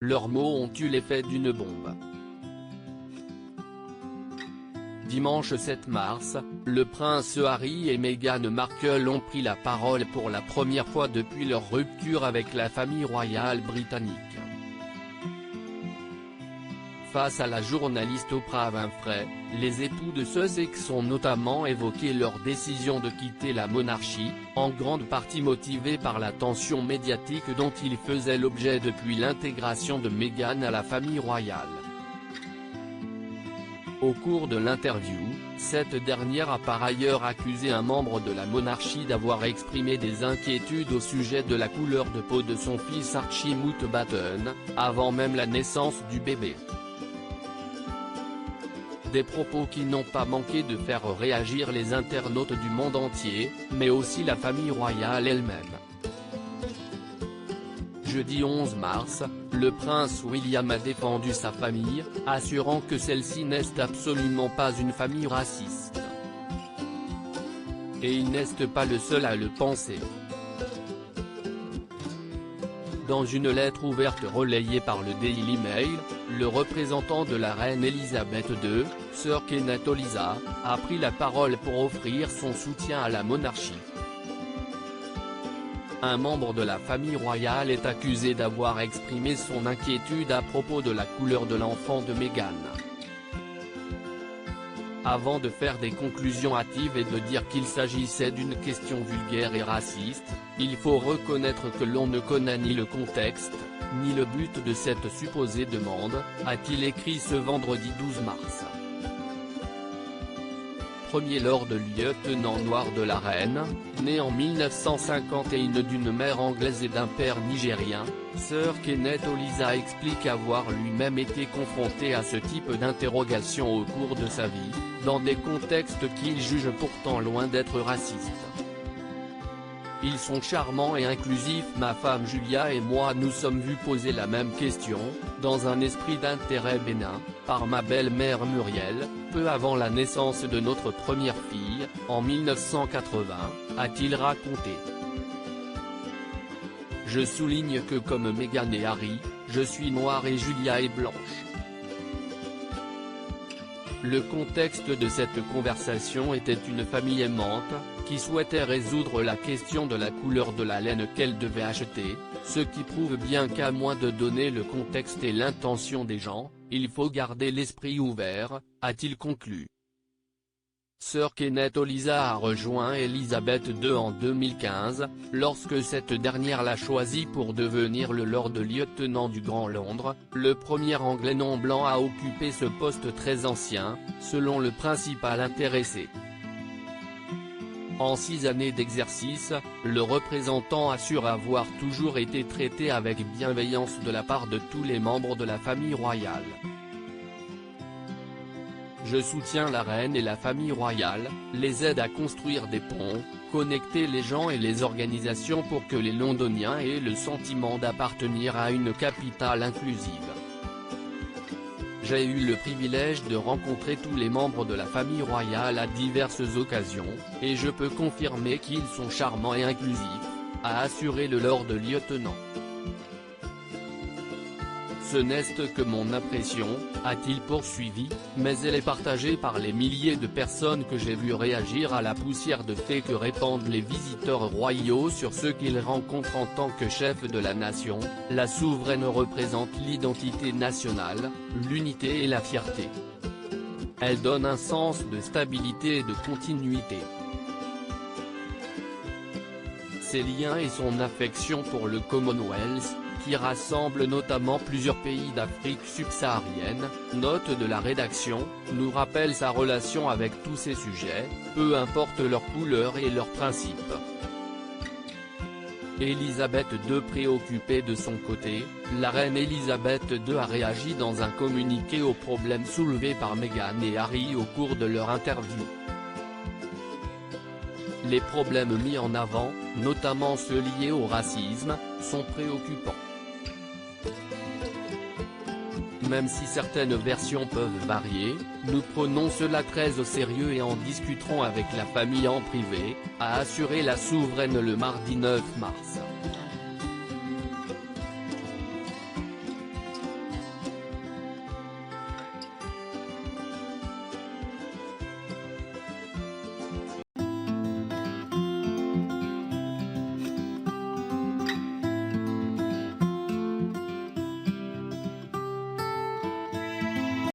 leurs mots ont eu l'effet d'une bombe. Dimanche 7 mars, le prince Harry et Meghan Markle ont pris la parole pour la première fois depuis leur rupture avec la famille royale britannique. Face à la journaliste Oprah Winfrey, les époux de Sussex ont notamment évoqué leur décision de quitter la monarchie, en grande partie motivée par la tension médiatique dont ils faisaient l'objet depuis l'intégration de Meghan à la famille royale. Au cours de l'interview, cette dernière a par ailleurs accusé un membre de la monarchie d'avoir exprimé des inquiétudes au sujet de la couleur de peau de son fils Archie Mountbatten, avant même la naissance du bébé. Des propos qui n'ont pas manqué de faire réagir les internautes du monde entier, mais aussi la famille royale elle-même. Jeudi 11 mars, le prince William a défendu sa famille, assurant que celle-ci n'est absolument pas une famille raciste. Et il n'est pas le seul à le penser. Dans une lettre ouverte relayée par le Daily Mail, le représentant de la reine Elisabeth II, Sir Kenneth Oliza, a pris la parole pour offrir son soutien à la monarchie. Un membre de la famille royale est accusé d'avoir exprimé son inquiétude à propos de la couleur de l'enfant de Meghan. Avant de faire des conclusions hâtives et de dire qu'il s'agissait d'une question vulgaire et raciste, il faut reconnaître que l'on ne connaît ni le contexte, ni le but de cette supposée demande, a-t-il écrit ce vendredi 12 mars. Premier Lord lieutenant noir de la reine, né en 1951 d'une mère anglaise et d'un père nigérien, Sir Kenneth Oliza explique avoir lui-même été confronté à ce type d'interrogation au cours de sa vie, dans des contextes qu'il juge pourtant loin d'être racistes. Ils sont charmants et inclusifs. Ma femme Julia et moi nous sommes vus poser la même question, dans un esprit d'intérêt bénin, par ma belle-mère Muriel, peu avant la naissance de notre première fille, en 1980, a-t-il raconté. Je souligne que comme Meghan et Harry, je suis noire et Julia est blanche. Le contexte de cette conversation était une famille aimante, qui souhaitait résoudre la question de la couleur de la laine qu'elle devait acheter, ce qui prouve bien qu'à moins de donner le contexte et l'intention des gens, il faut garder l'esprit ouvert, a-t-il conclu. Sir Kenneth Oliza a rejoint Elisabeth II en 2015, lorsque cette dernière l'a choisi pour devenir le Lord lieutenant du Grand Londres, le premier Anglais non blanc à occuper ce poste très ancien, selon le principal intéressé. En 6 années d'exercice, le représentant assure avoir toujours été traité avec bienveillance de la part de tous les membres de la famille royale. Je soutiens la reine et la famille royale, les aide à construire des ponts, connecter les gens et les organisations pour que les Londoniens aient le sentiment d'appartenir à une capitale inclusive. J'ai eu le privilège de rencontrer tous les membres de la famille royale à diverses occasions, et je peux confirmer qu'ils sont charmants et inclusifs, a assuré le Lord lieutenant. Ce n'est que mon impression, a-t-il poursuivi, mais elle est partagée par les milliers de personnes que j'ai vues réagir à la poussière de faits que répandent les visiteurs royaux sur ceux qu'ils rencontrent en tant que chef de la nation. La souveraine représente l'identité nationale, l'unité et la fierté. Elle donne un sens de stabilité et de continuité. Ses liens et son affection pour le Commonwealth, qui rassemble notamment plusieurs pays d'Afrique subsaharienne, note de la rédaction, nous rappelle sa relation avec tous ces sujets, peu importe leur couleur et leurs principes. Elisabeth II préoccupée de son côté, la reine Elisabeth II a réagi dans un communiqué aux problèmes soulevés par Meghan et Harry au cours de leur interview. Les problèmes mis en avant, notamment ceux liés au racisme, sont préoccupants. Même si certaines versions peuvent varier, nous prenons cela très au sérieux et en discuterons avec la famille en privé, a assuré la souveraine le mardi 9 mars.